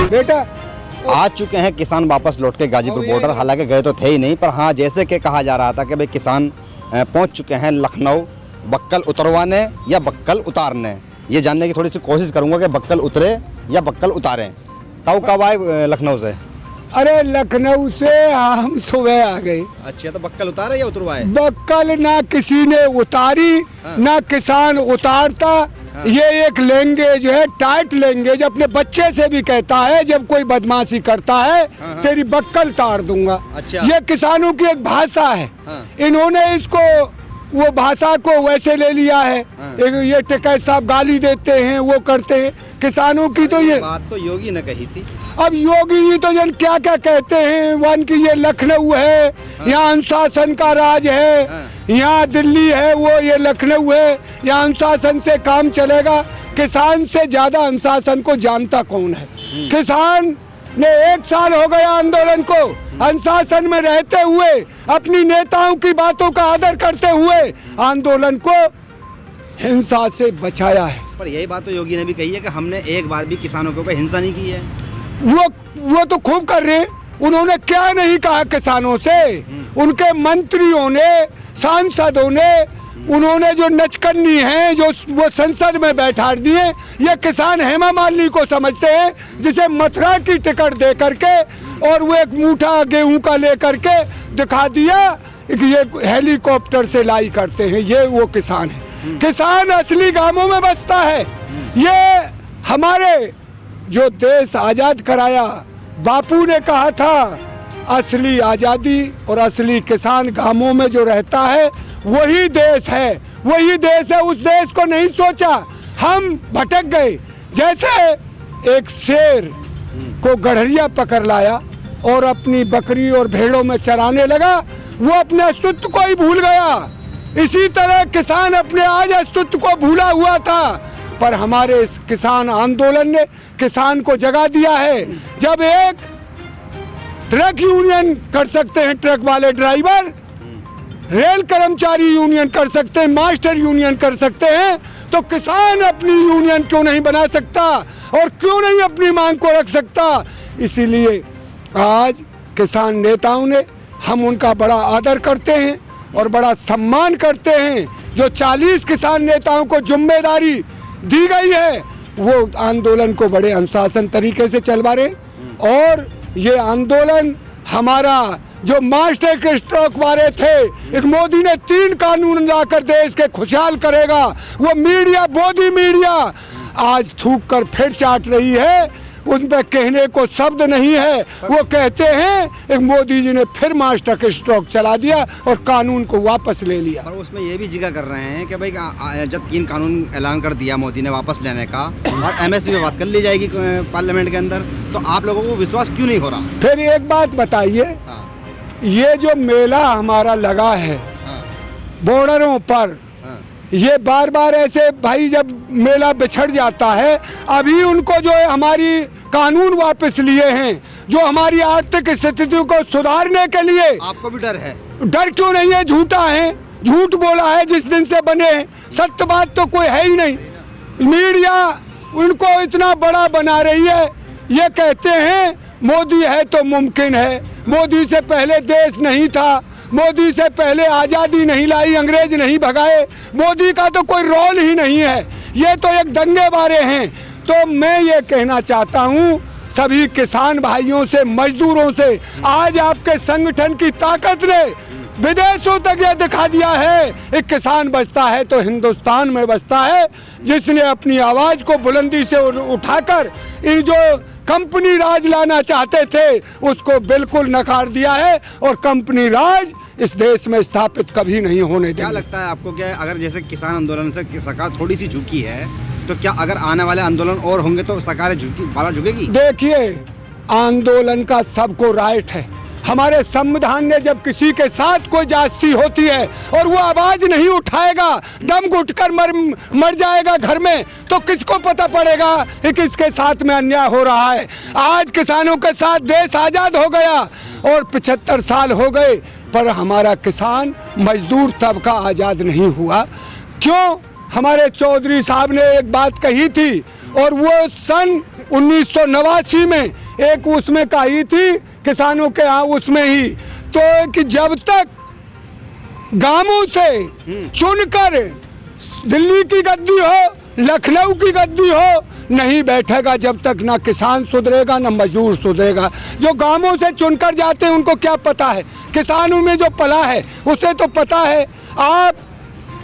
बेटा आ चुके हैं किसान वापस लौट के गाजीपुर बॉर्डर। हालांकि गए तो थे ही नहीं, पर हाँ जैसे कि कहा जा रहा था कि भाई किसान पहुंच चुके हैं लखनऊ बक्कल उतरवाने या बक्कल उतारने। ये जानने की थोड़ी सी कोशिश करूंगा कि बक्कल उतरे या बक्कल उतारें। ताऊ कब आए लखनऊ से? अरे लखनऊ से हम सुबह आ गए। अच्छा, तो बक्कल उतारे या उतरवाए? बक्कल ना किसी ने उतारी, ना किसान उतारता। ये एक लैंग्वेज है, टाइट लैंग्वेज, अपने बच्चे से भी कहता है जब कोई बदमाशी करता है तेरी बक्कल तार दूंगा। अच्छा। ये किसानों की एक भाषा है। इन्होंने इसको वो भाषा को वैसे ले लिया है। ये टिकैत साहब गाली देते हैं, वो करते हैं किसानों की। तो ये बात तो योगी ने कही थी। अब योगी जी तो जन क्या क्या कहते हैं, वन की ये लखनऊ है, यहाँ अनुशासन का राज है, यहाँ दिल्ली है, वो ये लखनऊ है, यहाँ अनुशासन से काम चलेगा। किसान से ज्यादा अनुशासन को जानता कौन है? किसान ने 1 साल हो गया आंदोलन को अनुशासन में रहते हुए, अपनी नेताओं की बातों का आदर करते हुए आंदोलन को हिंसा से बचाया है। पर यही बात तो योगी ने भी कही है कि हमने एक बार भी किसानों के ऊपर हिंसा नहीं की है। वो तो खूब कर रहे हैं। उन्होंने क्या नहीं कहा किसानों से? उनके मंत्रियों ने, सांसदों ने, उन्होंने जो नचकन्नी है जो वो संसद में बैठा दिए। ये किसान हेमा मालिनी को समझते हैं, जिसे मथुरा की टिकट दे करके और वो एक मूठा गेहूं का लेकर के दिखा दिया कि ये हेलीकॉप्टर से लाई करते हैं। ये वो किसान है। किसान असली गांवों में बसता है। ये हमारे जो देश आजाद कराया, बापू ने कहा था असली आजादी और असली किसान गांवों में जो रहता है वही देश है, वही देश है। उस देश को नहीं सोचा, हम भटक गए। जैसे एक शेर को गड़हरिया पकड़ लाया और अपनी बकरी और भेड़ों में चराने लगा, वो अपने अस्तित्व को ही भूल गया। इसी तरह किसान अपने आज अस्तित्व को भूला हुआ था, पर हमारे इस किसान आंदोलन ने किसान को जगा दिया है। जब एक ट्रक यूनियन कर सकते हैं, ट्रक वाले ड्राइवर, रेल कर्मचारी यूनियन कर सकते हैं, मास्टर यूनियन कर सकते हैं, तो किसान अपनी यूनियन क्यों नहीं बना सकता और क्यों नहीं अपनी मांग को रख सकता? इसीलिए आज किसान नेताओं ने, हम उनका बड़ा आदर करते हैं और बड़ा सम्मान करते हैं। जो 40 किसान नेताओं को जिम्मेदारी दी गई है, वो आंदोलन को बड़े अनुशासन तरीके से चलवा रहे। और ये आंदोलन हमारा जो मास्टर के स्ट्रोक वाले थे, एक मोदी ने 3 कानून लाकर देश के खुशहाल करेगा, वो मीडिया, मोदी मीडिया आज थूक कर फिर चाट रही है। उन पर कहने को शब्द नहीं है। वो कहते हैं एक मोदी जी ने फिर मास्टर के स्ट्रोक चला दिया और कानून को वापस ले लिया। पर उसमें ये भी जिक्र कर रहे हैं कि भाई जब 3 कानून ऐलान कर दिया मोदी ने वापस लेने का और एमएसपी पे बात कर ली जाएगी पार्लियामेंट के अंदर, तो आप लोगों को विश्वास क्यों नहीं हो रहा? फिर एक बात बताइए, ये जो मेला हमारा लगा है बॉर्डरों पर, ये बार बार ऐसे भाई जब मेला बिछड़ जाता है, अभी उनको जो है हमारी कानून वापस लिए हैं, जो हमारी आर्थिक स्थिति को सुधारने के लिए। आपको भी डर है? डर क्यों नहीं है? झूठा है, झूठ बोला है जिस दिन से बने हैं, सत्य बात तो कोई है ही नहीं। मीडिया उनको इतना बड़ा बना रही है। ये कहते हैं मोदी है तो मुमकिन है, मोदी से पहले देश नहीं था, मोदी से पहले आज़ादी नहीं लाई, अंग्रेज नहीं भगाए, मोदी का तो कोई रोल ही नहीं है, ये तो एक दंगे बारे हैं। तो मैं ये कहना चाहता हूँ सभी किसान भाइयों से, मजदूरों से, आज आपके संगठन की ताकत ने विदेशों तक यह दिखा दिया है, एक किसान बचता है तो हिंदुस्तान में बचता है। जिसने अपनी आवाज़ को बुलंदी से उठाकर इन जो कंपनी राज लाना चाहते थे उसको बिल्कुल नकार दिया है, और कंपनी राज इस देश में स्थापित कभी नहीं होने देंगे। क्या लगता है आपको, क्या अगर जैसे किसान आंदोलन से सरकार थोड़ी सी झुकी है, तो क्या अगर आने वाले आंदोलन और होंगे तो सरकार झुकेगी? देखिए, आंदोलन का सबको राइट है। हमारे संविधान ने जब किसी के साथ कोई ज्यादती होती है और वो आवाज नहीं उठाएगा, दम घुटकर मर जाएगा घर में, तो किसको पता पड़ेगा कि किसके साथ में अन्याय हो रहा है। आज किसानों के साथ देश आजाद हो गया और 75 साल हो गए, पर हमारा किसान मजदूर तबका आजाद नहीं हुआ। क्यों? हमारे चौधरी साहब ने एक बात कही थी, और वो सन 1989 में एक उसमें कही थी किसानों के यहाँ उसमें ही, तो कि जब तक गांवों से चुनकर दिल्ली की गद्दी हो, लखनऊ की गद्दी हो, नहीं बैठेगा जब तक ना किसान सुधरेगा ना मजदूर सुधरेगा। जो गांवों से चुनकर जाते हैं उनको क्या पता है, किसानों में जो पला है उसे तो पता है। आप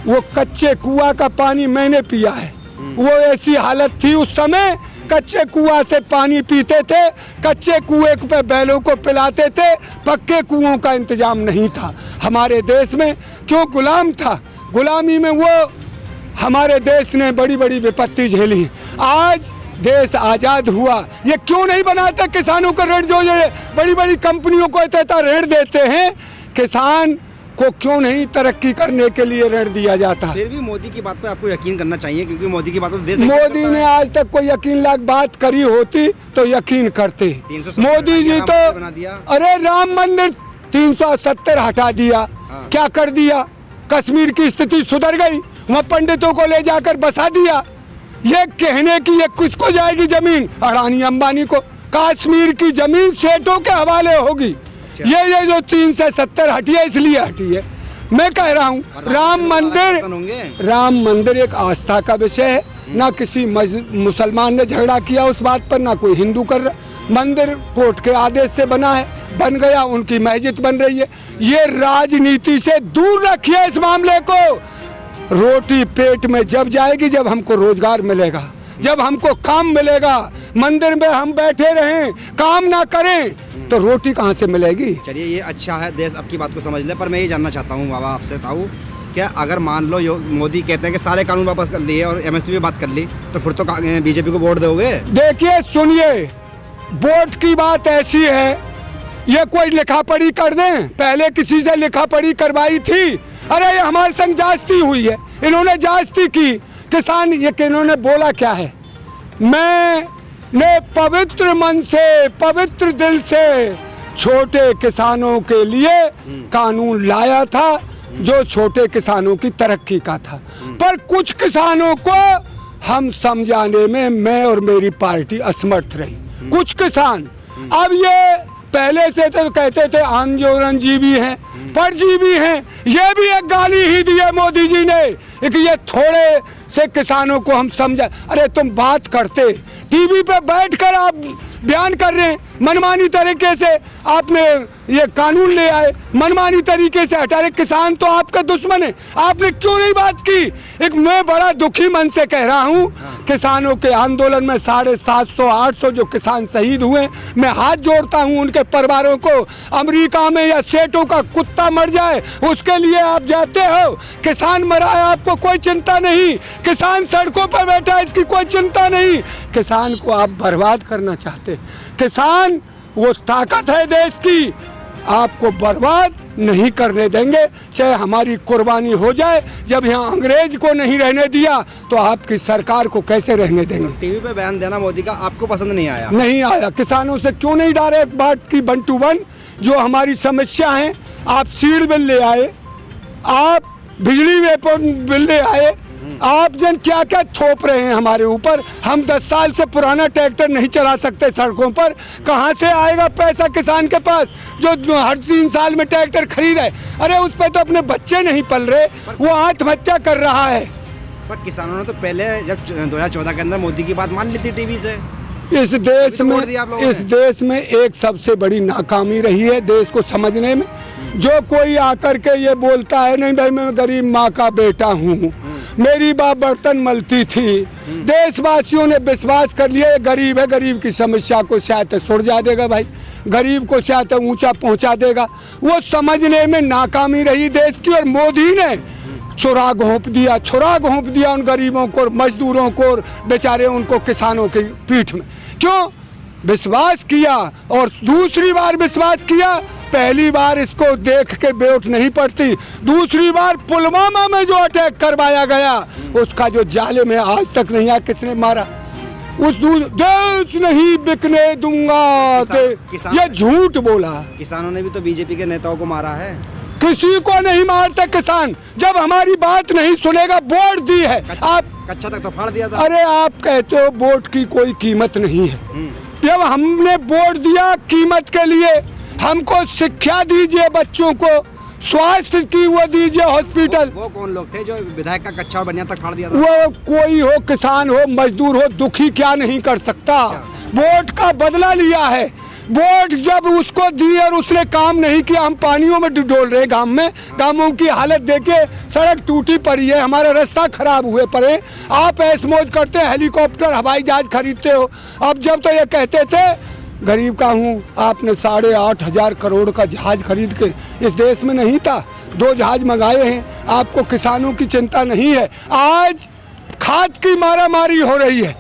वो कच्चे कुआं का पानी मैंने पिया है, वो ऐसी हालत थी उस समय, कच्चे कुआं से पानी पीते थे, कच्चे कुएं पे बैलों को पिलाते थे, पक्के कुओं का इंतजाम नहीं था हमारे देश में। क्यों? गुलाम था, गुलामी में वो हमारे देश ने बड़ी बड़ी विपत्ति झेली। आज देश आज़ाद हुआ, ये क्यों नहीं बनाते किसानों का ऋण? जो ये बड़ी बड़ी कंपनियों को इतना ऋण देते हैं, किसान को क्यों नहीं तरक्की करने के लिए ऋण दिया जाता? फिर भी मोदी की बात पे आपको यकीन करना चाहिए, क्योंकि मोदी की बात तो देश मोदी ने आज तक कोई यकीन लायक बात करी होती तो यकीन करते। 370 मोदी जी तो बना दिया। अरे राम मंदिर 370 हटा दिया, क्या कर दिया? कश्मीर की स्थिति सुधर गई, वहाँ पंडितों को ले जाकर बसा दिया। ये कहने की ये किसको जाएगी जमीन? अडानी अंबानी को। कश्मीर की जमीन सेठों के हवाले होगी। ये जो 370 हटी है इसलिए हटी है। मैं कह रहा हूँ राम मंदिर एक आस्था का विषय है, ना किसी मुसलमान ने झगड़ा किया उस बात पर, ना कोई हिंदू कर रहा। मंदिर कोर्ट के आदेश से बना है, बन गया, उनकी मस्जिद बन रही है। ये राजनीति से दूर रखिए इस मामले को। रोटी पेट में जब जाएगी जब हमको रोजगार मिलेगा, जब हमको काम मिलेगा। मंदिर में हम बैठे रहें, काम ना करें तो रोटी कहाँ से मिलेगी? चलिए ये अच्छा है, देश आपकी बात को समझ ले, पर मैं ये जानना चाहता हूँ बाबा आपसे ताऊ, क्या अगर मान लो मोदी कहते हैं कि सारे कानून वापस कर लिए और एमएसपी पे बात कर ली, तो फिर तो बीजेपी को वोट दोगे? देखिए सुनिए, वोट की बात ऐसी है, ये कोई लिखा पढ़ी कर दें? पहले किसी से लिखा पढ़ी करवाई थी? अरे ये हमारे संग जांचती हुई है, इन्होंने जांचती की। किसान ये इन्होंने बोला क्या है? मैंने पवित्र मन से, पवित्र दिल से छोटे किसानों के लिए कानून लाया था जो छोटे किसानों की तरक्की का था। पर कुछ किसानों को हम समझाने में मैं और मेरी पार्टी असमर्थ रही। कुछ किसान अब ये पहले से तो कहते थे आंदोलनजीवी हैं, परजीवी हैं। ये भी एक गाली ही दी है मोदी जी ने कि ये थोड़े से किसानों को हम समझा। अरे तुम बात करते, टीवी पे बैठकर आप बयान कर रहे हैं, मनमानी तरीके से आपने ये कानून ले आए, मनमानी तरीके से हटा रहे। किसान तो आपका दुश्मन है, आपने क्यों नहीं बात की? एक मैं बड़ा दुखी मन से कह रहा हूँ, किसानों के आंदोलन में 750-800 जो किसान शहीद हुए, मैं हाथ जोड़ता हूँ उनके परिवारों को। अमेरिका में या सेठों का कुत्ता मर जाए उसके लिए आप जाते हो, किसान मरा है आपको कोई चिंता नहीं, किसान सड़कों पर बैठा है इसकी कोई चिंता नहीं। किसान को आप बर्बाद करना चाहते। किसान वो ताकत है देश की, आपको बर्बाद नहीं करने देंगे, चाहे हमारी कुर्बानी हो जाए। जब यहाँ अंग्रेज को नहीं रहने दिया तो आपकी सरकार को कैसे रहने देंगे? टीवी पे बयान देना मोदी का आपको पसंद नहीं आया? नहीं आया। किसानों से क्यों नहीं डायरेक्ट बात की 1 to 1? जो हमारी समस्या है, आप सीड बिल ले आए, आप बिजली बिल ले आए, आप जन क्या क्या थोप रहे हैं हमारे ऊपर। हम 10 साल से पुराना ट्रैक्टर नहीं चला सकते सड़कों पर, कहाँ से आएगा पैसा किसान के पास जो हर 3 साल में ट्रैक्टर खरीद है? अरे उस पर तो अपने बच्चे नहीं पल रहे, वो आत्महत्या कर रहा है। पर किसानों ने तो पहले जब 2014 के अंदर मोदी की बात मान ली थी टीवी से। इस देश में एक सबसे बड़ी नाकामी रही है देश को समझने में। जो कोई आकर के ये बोलता है नहीं भाई मैं गरीब माँ का बेटा हूँ, मेरी बाप बर्तन मलती थी, देशवासियों ने विश्वास कर लिया ये गरीब है, गरीब की समस्या को शायद सुलझा देगा, भाई गरीब को शायद ऊंचा पहुंचा देगा। वो समझने में नाकामी रही देश की, और मोदी ने छुरा घोंप दिया उन गरीबों को, मजदूरों को, बेचारे उनको किसानों की पीठ में। क्यों विश्वास किया और दूसरी बार विश्वास किया? पहली बार इसको देख के बेउठ नहीं पड़ती, दूसरी बार पुलवामा में जो अटैक करवाया गया उसका जो जालिम है आज तक नहीं आया किसने मारा। उस देश नहीं बिकने दूंगा ये झूठ बोला। किसानों ने भी तो बीजेपी के नेताओं को मारा है। किसी को नहीं मारता किसान। जब हमारी बात नहीं सुनेगा, वोट दी है आप, कच्चा तक तो फाड़ दिया था। अरे आप कहते हो वोट की कोई कीमत नहीं है। जब हमने वोट दिया कीमत के लिए, हमको शिक्षा दीजिए, बच्चों को स्वास्थ्य की वो दीजिए, हॉस्पिटल। वो कौन लोग थे जो विधायक का कच्चा और बनिया तक फाड़ दिया था? वो कोई हो, किसान हो, मजदूर हो, दुखी क्या नहीं कर सकता। वोट का बदला लिया है। वोट जब उसको दी और उसने काम नहीं किया, हम पानियों में डुबोल रहे गांव में। गांवों की हालत देखे, सड़क टूटी पड़ी है, हमारा रास्ता खराब हुए पड़े। आप ऐश मौज करते, हेलीकॉप्टर हवाई जहाज खरीदते हो। अब जब तो ये कहते थे गरीब का हूँ, आपने 8,500 करोड़ का जहाज खरीद के, इस देश में नहीं था, 2 जहाज मंगाए हैं। आपको किसानों की चिंता नहीं है। आज खाद की मारामारी हो रही है।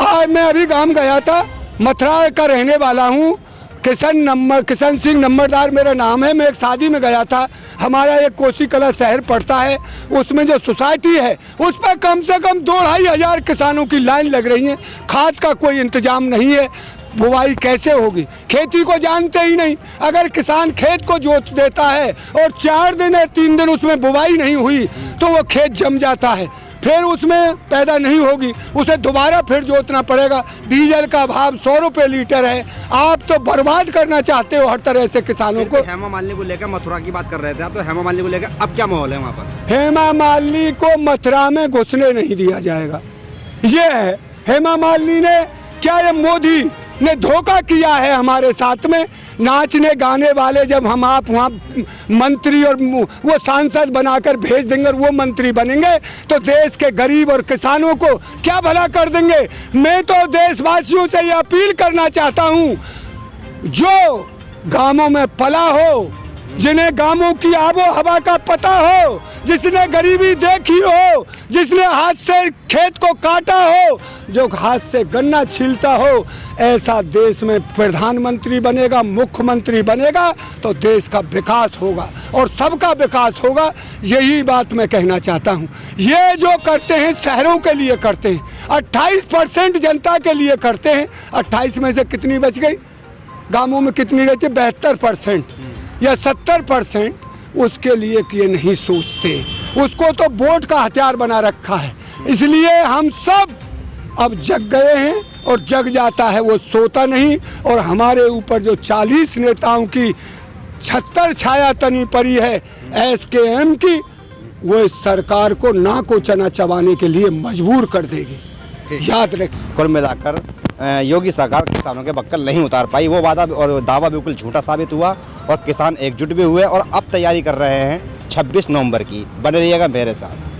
आज मैं अभी गांव गया था, मथुरा का रहने वाला हूँ, किशन सिंह नंबरदार मेरा नाम है। मैं एक शादी में गया था, हमारा एक कोसी कला शहर पड़ता है, उसमें जो सोसाइटी है उस पर कम से कम 2,500 किसानों की लाइन लग रही है। खाद का कोई इंतजाम नहीं है। बुवाई कैसे होगी? खेती को जानते ही नहीं। अगर किसान खेत को जोत देता है और 4 दिन या 3 दिन उसमें बुवाई नहीं हुई तो वो खेत जम जाता है, फिर उसमें पैदा नहीं होगी, उसे दोबारा फिर जोतना पड़ेगा। डीजल का भाव 100 रुपये लीटर है। आप तो बर्बाद करना चाहते हो हर तरह से किसानों को। हेमा मालिनी को लेकर मथुरा की बात कर रहे थे, तो हेमा मालिनी को लेकर अब क्या माहौल है वहाँ पर? हेमा मालिनी को मथुरा में घुसने नहीं दिया जाएगा। ये है हेमा मालिनी ने क्या, ये मोदी ने धोखा किया है हमारे साथ में। नाचने गाने वाले जब हम आप वहाँ मंत्री और वो सांसद बनाकर भेज देंगे और वो मंत्री बनेंगे तो देश के गरीब और किसानों को क्या भला कर देंगे। मैं तो देशवासियों से ये अपील करना चाहता हूँ, जो गांवों में पला हो, जिन्हें गांवों की आबो हवा का पता हो, जिसने गरीबी देखी हो, जिसने हाथ से खेत को काटा हो, जो हाथ से गन्ना छीलता हो, ऐसा देश में प्रधानमंत्री बनेगा, मुख्यमंत्री बनेगा तो देश का विकास होगा और सबका विकास होगा। यही बात मैं कहना चाहता हूँ। ये जो करते हैं शहरों के लिए करते हैं, 28% जनता के लिए करते हैं। 28 में से कितनी बच गई? गांवों में कितनी रहती है? 72% या 70%। उसके लिए किए नहीं सोचते, उसको तो वोट का हथियार बना रखा है। इसलिए हम सब अब जग गए हैं और जग जाता है वो सोता नहीं। और हमारे ऊपर जो 40 नेताओं की छत्तर छाया तनी पड़ी है SKM की, वो इस सरकार को नाक को चना चबाने के लिए मजबूर कर देगी। याद रखें। कुल मिलाकर योगी सरकार किसानों के बक्कल नहीं उतार पाई। वो वादा और दावा बिल्कुल झूठा साबित हुआ और किसान एकजुट भी हुए और अब तैयारी कर रहे हैं 26 नवंबर की। बने रहिएगा मेरे साथ।